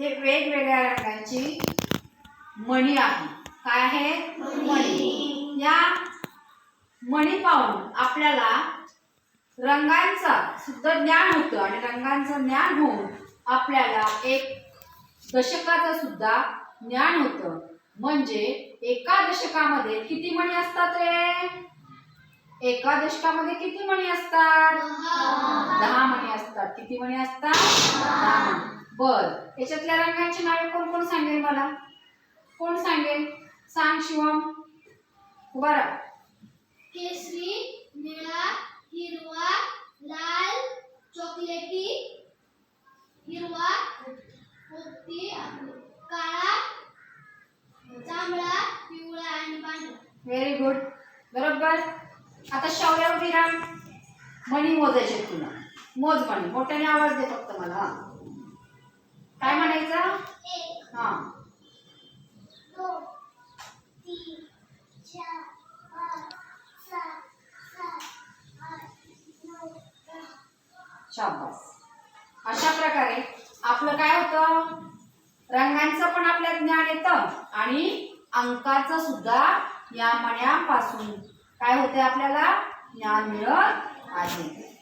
हे वेगवेगळ्या रंगांची मणी आहे. काय आहे? मणी. या मणी पाहून आपल्याला रंगांचा सुद्धा ज्ञान होतं आणि रंगांचं ज्ञान होऊन आपल्याला एक दशकाचं सुद्धा ज्ञान होतं. म्हणजे एका दशकामध्ये किती मणी असतात रे? एका दशकामध्ये किती मणी असतात? 10 मणी असतात. किती मणी असतात? 10 मणी. बर, याच्यातल्या रंगांची नावे कोण कोण सांगेल मला? कोण सांगेल? सांग शिवम. उभा राहा. केशरी, निळा, हिरवा, लाल, चॉकलेटी, हिरवा, पोपटी, काळा, जांभळा, पिवळा आणि पांढरा. Very good. बरोबर. आता शौर्य उभी राहा. मणी मोजायचे तुला. मोज मणी. मोठ्याने आवाज दे फक्त मला. काय म्हणायचं? 1 हा 2 3 4 5 6 7 8 9 10. शाबास. अशा प्रकारे आपलं काय होतं? रंगांचं पण आपल्याला ज्ञान येतं आणि अंकाचं सुद्धा या मण्यापासून काय होते? आपल्याला ज्ञान मिळत आहे.